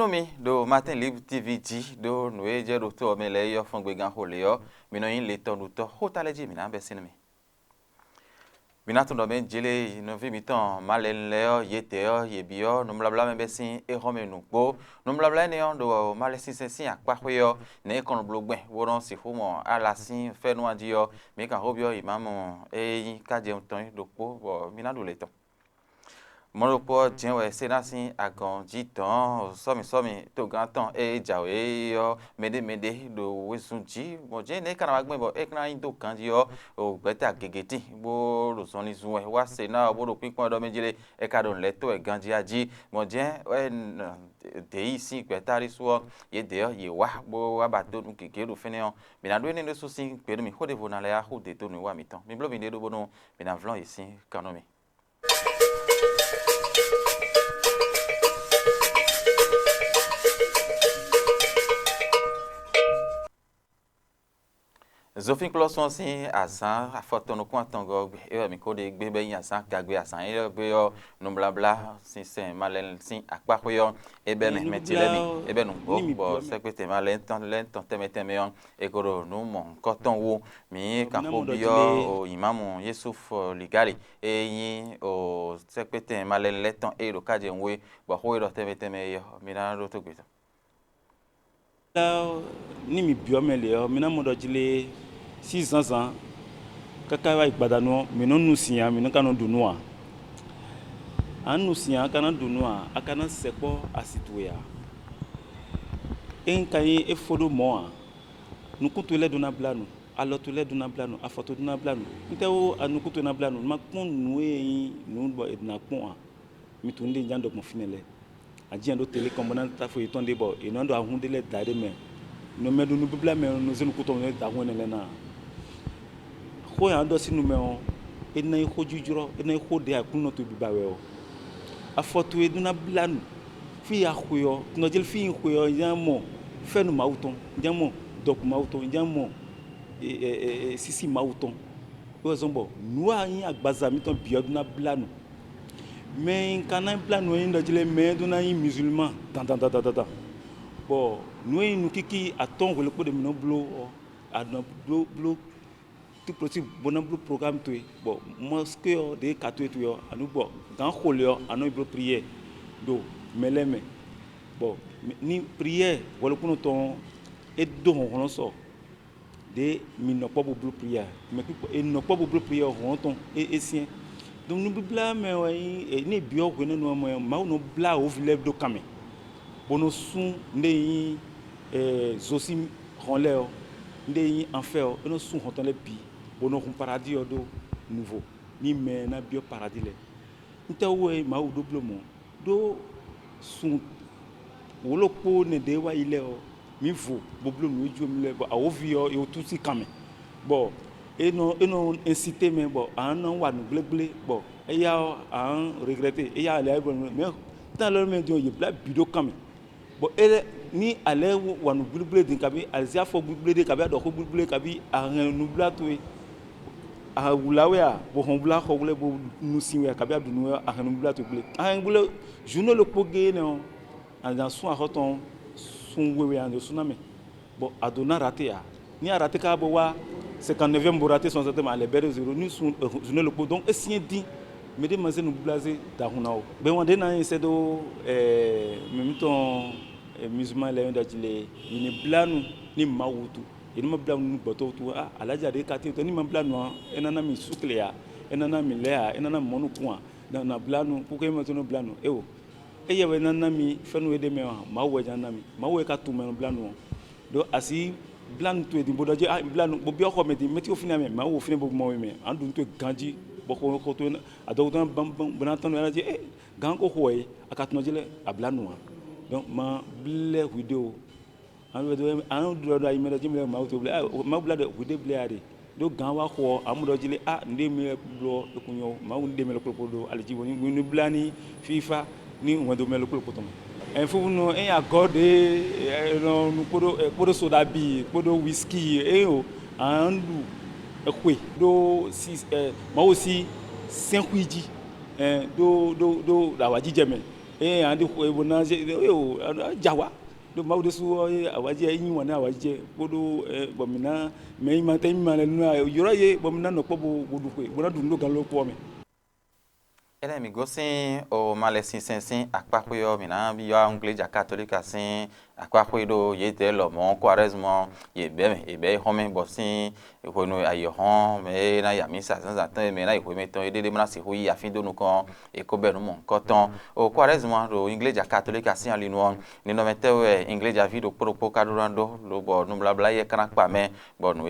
Kanomi do Matin Libre TV do noe je do to me le yo fon gbegan ho le yo mi no yin le to nu to ho ta le ji mi na be sin mi mina to do me jele no vi mi ton malen le yo yete yo ye bi yo no bla bla me be sin e ho me nu po no bla bla ne yo do malen sin apa ho yo ne kon blogben wo ron si fu mo ala sin fe nu adi yo mi kan ho bi yo imamo e ka je ton do po bo mina do le ton Moropo jenwe senasi agon jiton somi to ganton e jawe yo mede do wesunji mo je ne kana magbe bo e kana yin do kanji yo o gbeta gegeti bo lo son ni zuwe wa sena bo do pinpon do mejile e ka don leto e ganji aji mo je de isi gbeta ri so ye de yo ye wa bo wa ba do nu keke do fene on mi na do ni so sin pe mi ho de vona le a ho de to nu wa mi ton mi blo mi de do bono mi na vlon ici kanomi Zofin Closson si asan afoto no kwanton go e mi ko de gbe be yin asan kagbe asan e gbe yo no bla bla sin sen malen sin akpako yo e be me metile mi e be no bo sekpete malen ton teme yon e koro no mon koton wo mi kan ko bi yo o imamu Yusuf Ligali e yin o sekpete malen leton e lo kaje nwe bo ho ro teme yo mi na ro to gbe ni mi biomele yo mi na mo do jile 600 ans kaka wa igbadanu mi no nusia mi no kanu dunua anusia kana dunua akana sepo asituya en kai e fodo mo nukutu le duna blanu alotu le duna blanu afoto duna blanu ntewo anukutu na blanu makpon nuwe nu bo edna kpon mi tunde njando mo finele ajian do tele commandant ta fo itonde bo inondo ahunde le dade me no medu nu bibla me no zenu kuto ne da hone le na ko ya do sinu me on ena ko jujuro ena ko de akuno to bibawe o afoto eduna blanu fi ya khoyo no jel fi khoyo yamo fenu mauton yamo dok mauton yamo sisi mauton o zombo nuwa yin agbaza mi ton bioduna blanu mais kana planu yin do jele me duna yin musulman tan bon nous kiki aton le ko de mino blo adno blo tout possible bon blo programme to bon mosque de katwe to yo anu bon dans khole yo anu blo prière do meleme bon ni prière wala kuno ton et do on so de mino pas blo prière mais et no pas blo prière on ton et sien donc nous bla mais ouais ni bio ko no ma no bla o vleb do kame bono sun ndey zosim ronleo ndey enfer no sun hoton le bi bono kun paradis do nouveau ni me na bio paradis le ntawe ma o double mo do sun wolopo ne de wa ile o mi vo boblo no ju mi le bo awo vi o e tu si kame bon eno inciter me bon an wa no glegle bon e ya an regretter e ya le mais dans le même Dieu il bla bido kame bon ele ni ale wanu bulbule din kabi alzia fo bulbule de kabi do ko bulbule kabi a nubla to a wulawe a bo hon bula ko wule bo nusiwe kabi adunu a nubla to bule a bule journée le poge ne en dans son roton son wewe en suname bon adona raté a ni a raté ka bo wa 59e bo raté son certainement les bere zéro ni son journée le poge donc essien dit mais de manger nous blaser d'ahunao ben on na c'est do même ton musulman la yonda jile ni blanu ni mawutu ni ma blanu ni boto tu alaja de kati to ni ma blanu enana mi suklea enana mi lea enana monu kwa na blanu pour que ma tono blanu ewo eye we nana mi fenu ede me ma wo jana mi ma wo ka tu me blanu do asi blanu tu edi bodaje blanu bo bi ko me di meti ofina me ma wo ofina bo mo me andu to ganji boko ko to adawdan bam banatan na je ganko hoye akatno jele ablanu donc ma blé vidéo an do da yimela jimle ma to blé ma blé de vidéo blé ari do gan wa ko amudo jile nde mi blo ko nyo ma wonde mel ko do alji woni ni blani fifa ni wondo mel ko to en fu no en acorde no podo soda bi podo whisky o andu ekwe do ma aussi 5 wiji do da waji jeme andi ko bona yo jawa do mawde su awaji yin wona awaji bodo bomina me ma tay ma na yoro ye bomina no pobo bodu ko bona dun do galo po me ele mi gosin o male sin akpakoyo mina bi yo anglais catholique asin akpakoyo ye te lo mo quaresme ye be home bosin ko no ayo hon me na ya misa san tan me na iwe me ton dede mna si huyi afin do nu kan e ko be nu mo koton o quaresme do anglais catholique asin ali no ni no mete we anglais vi do pro kadurando lo bo nu bla bla ye kana pa me bo nu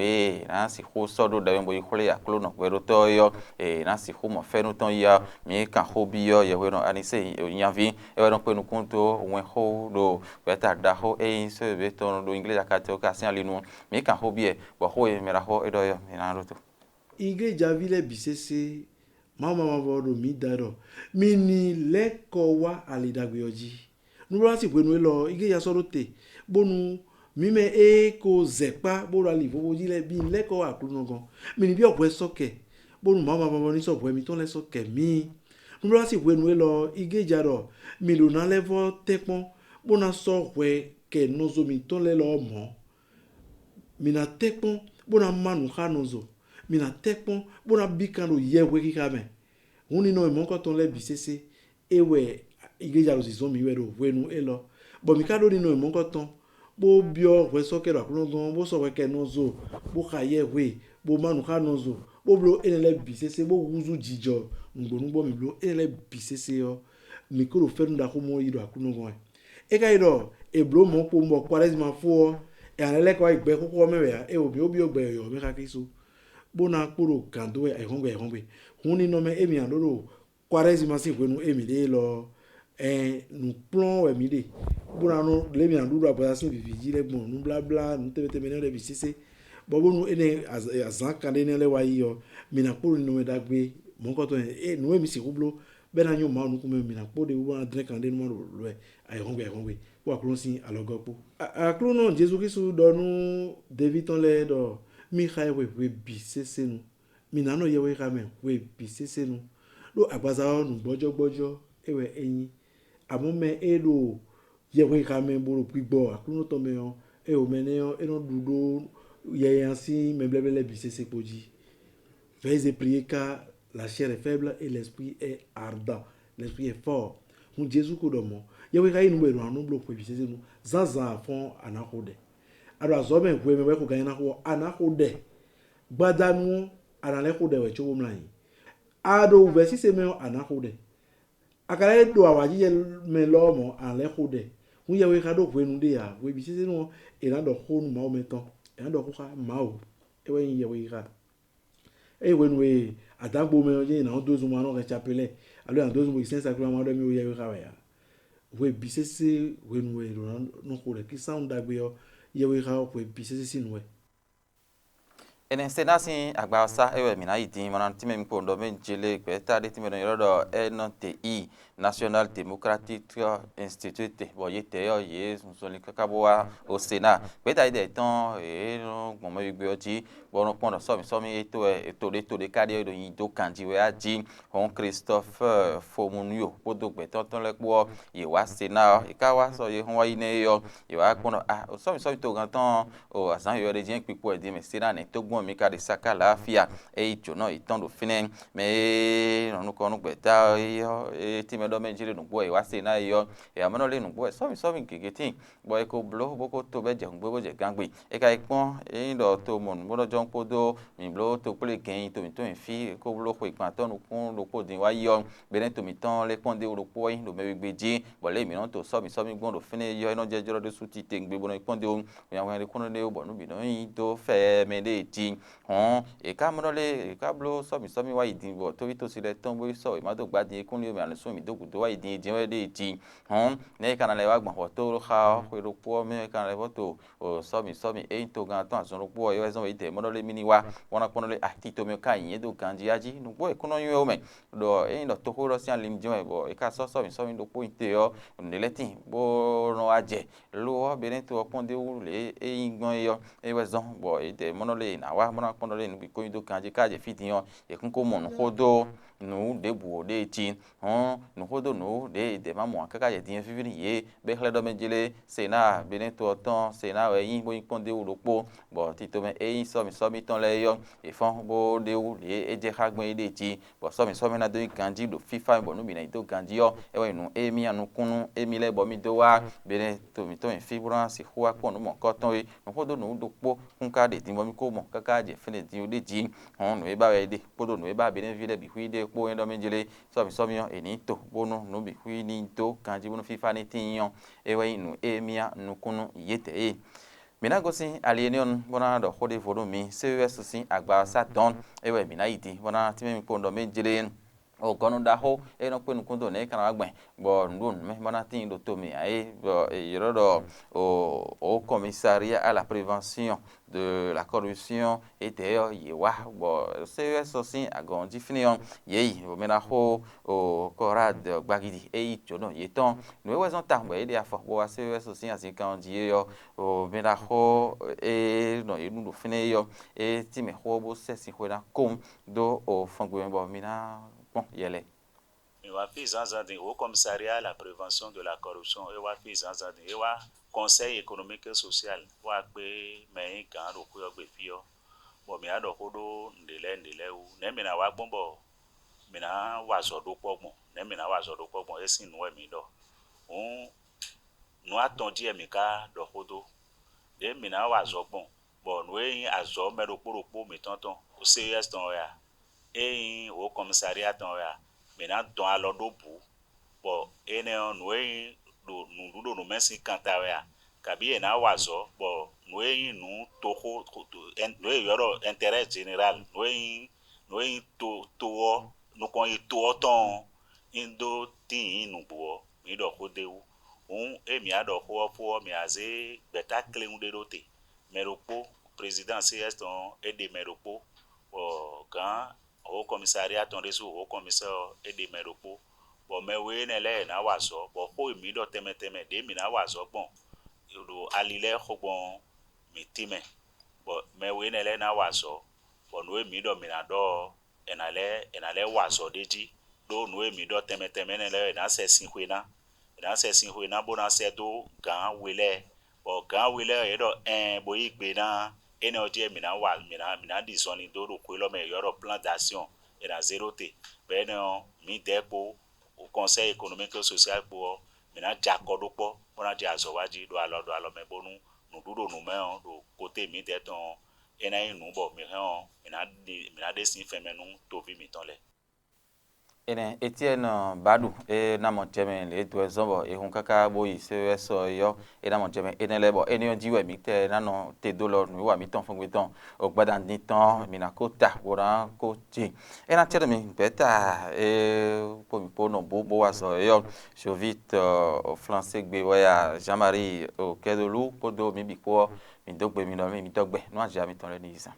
na si hu so do da bo ikole ya klo no we ro to yo na si hu mo fe nu ton ya kan hobi yo ye we no anise nyavi e we no pe nu kunto wen ho do beta da ho so be to do inglés catholique asin ali no mi kan hobi e bo ho e mera ho e do yo na roto iglesia vile bisese mama vodo mi daro mi ni leko wa alidagbe oji nura si pe nu lo iglesia sorote bonu mi me ko zepa boro ali fowo ji le bi leko akuru gan mi ni bi opo soke bonu mama ni so bo mi ton le soke mi nura si pe nu lo iglesia ro mi lo na levo tepon bona so we ke nozo mi ton le lo mo mi na tepon bona manu khanozo mina tekpon bona bikano yewe kikame huni no mo ko ton le bisese ewe iglesia lo sizo mi wero wenu elo bo mi kado ni no mo ko ton bo bio we so kero akuno don bo so we ke nozo bo ka yewe bo manu khanozo bo blo enele bisese bo wuzu jijo ngbonu bo mi blo enele bisese yo mi ko lo fenu da ko mo yido akuno gon e ka yido e blo mo po mo quaresma fo e anele ko igbe koko mewe e obi ogbe yo me ka kiso bona kporo kando ehongwe huni no me emi andoro quaresma si kwenu emi de lo nu plon emi de bona no le mi andoro apoda si vivi le gbon nu bla bla nu tebe me le bisese bobo nu ene azan kande ne le wa yo mi na kporo no me dagbe mo ko to nu emi si kublo be na nyo ma nu ku me mi na kporo de bona dre kande no lo ehongwe wa klo si alogopo aklo no Jesus Christ do nu David ton le do mi khai we bisese nu mi na no ye we kame we bisese nu lo agbaza nu gbojo ewe eyin amome elo ye we kame boro gbigbo akuno to me o e o me ne o e no dudo ye yansi me blebele bisese poji faites prier car la chair est faible et l'esprit est ardent l'esprit est fort un Jésus ko do mo ye we kai nu be anu blo po bisese nu zaza fon anakode ado azome gwe me ko ganya na ko anakode gbadanu analekode we chowo mlan ado versi se me anakode akara do awaji ye me lo mo analekode un ye we ka do kwenu de ya we bi se no e na do ko nu ma o meton e na do ko ka ma o e we ye we ka e we nu e adagbo me ye na do zu ma no ka chapele alo na do zu mo isen sakura ma do mi o ye we ka we ya we bi se we nu e no ko le ki sound dagbe yo ye we ka we bi se sinu we ene senasi agbasa ewe mina idin mana time mpo ndo menjele kweta de time no yodo NTI National Democratic Institute bo yete yo ye sonsoli kakaboa au Sénat kweta ide ton no gbomo igbe oji bo no pon do so mi eto de kade do yin do kanji we aji hon Christophe Fomunyo podo gbe ton le po ye wa Sénat e ka wa so ye hon wa ine yo ye wa pon so mi to gan ton o asan yo de jin pipo e di me Sénat ne to mi ka de saka laafia e jono itondo finen me no ko no gbeta yo ti me do menjire no boy wa se na yo e amano le no boy so mi gegeti boy ko blo boko to be je ngbo je gangbe e ka ipon e ndo to mon mo do jon podo mi blo to pele gen to mi to fi ko blo ko ipon to no kun lo po din wa yo benen to mi ton le pon de ro po yin do me gbeji bo le mi no to so mi gbon do finen yo ino je joro de suti te ngbe bo no ipon de o ya wa le kun de o bo no bi no yin to fe me de ti e ka mrole e ka blo so mi wa idin bo to bi to si le ton bo so e ma do gba din kun ni o mi an so mi do ku do wa idin we de ti ne ka na le wa gbon ho to ro kha o ro po me ka na le bo to o so mi e to gan ton asun ro po yo e so ite mrole mi ni wa wona pon le ati to me ka yin do kan ji aji nu bo e kun no yin o me do e do to ho ro si an lim jin e bo e ka so mi do po ite yo ne le tin bo ro aje lo be ne to pon de wu le e yin gbon yo e we zon bo ite mrole na wa pon le nu bi ko do kanje kaje fidian e kun ko mon hodo nu de bu de tin on nu hodo nu de mamu kaka ye tin fifi ni ye be khle do menjele sena bene to ton sena we yin bo yin de ulopo bo tito me e so mi ton le yo e fon bo de u le e je khagbon de ti bo so mi na do ganji do fifa bo nu mi na do ganji yo e we nu e mi anu kunu e mi le bo mi do wa bene to mi to en fibran si huwa ko nu mo ko ton we nu hodo nu do po kun ka de tin bo mi ko mo kaka je fene ti o de ji on nu e ba we de podo nu e ba bene vile bi hui de po en do menjele so mi yo e ni to bonu nu bi hui ni to ganji bo nu fifa ni tin yo e we nu e mi anu kunu yete e mina gosi alienion bona do khode volume CES sin agba saton ewe mina yiti bona timi pondo menjele o gonu da ho e no penu kundo ne kana agben bo ndun me bona tin do to mi ai bo yoro do au commissariat à la prévention de la corruption et d'ailleurs yewa bo CES sin agondi finion yei o mena ho o corad gbagidi e itono yeton no we zon tambo e dia fo bo CES sin asikan die yo o mena ho e no inu do fine yo e ti me ho bo se sin ho na kom do o fangwe bo mina bon yele e wa fi zanzan au commissariat à la prévention de la corruption e wa fi zanzan e wa conseil économique et social wa pe me kan ro ko gbe fi yo bo mi ado ko do ndele u ne mi na wa gbon bo mi na wa so do pogbon ne mi na wa so do pogbon e sin nu e mi do un nu aton die mi ka do ko do de mi na wa so gbon bo nu e azo me ro poropo mi tonton o CES ton ya e au commissariat ton ya mi na don alo do bu bo ene nu e do no mensi kanta ya kabi e na wa so bo nu e nu to ko nu e yoro intérêt général nu e to nu kon e to ton indo tin nu bo mi do ko de u un e mi ado ko fo mi aze beta clean de rote meropo président CS ton et de meropo quand au commissariat ton reso au commissaire et de meropo bo me we ne le na wa so bo ko mi do teme de mi na wa so bon do alile ko bon mi time bo me we ne le na wa so bo no mi do mi na do enale wa so deji do no mi do teme ne le na se sin huena bona se do gan wele bo gan wele e do bo igbe na ene odi mi na di zoni do ro ko lo me yoro plan d'action et na zéro te be no mi depo au conseil économique et social pour mi na jakodo po bona di azowaji do alo me bonu nu do nu me on do côté mi de ton ena inu bo mi han mi na de sin femenu to vi mi ton le ene Etienne Badu e na monteme le to ezombo e hun kaka boyi CES yo e na monteme ene lebo ene on jiwe mi te na no te dollar nu wa mi ton fongwe ton ogbadan ni ton mi na kota wora ko ti e na tere mi beta e po mi po no bo wa so yo je vite au français gbe wa Jean-Marie o kedolu podo mi bi ko mi dogbe mi no mi dogbe no aja mi ton le ni isa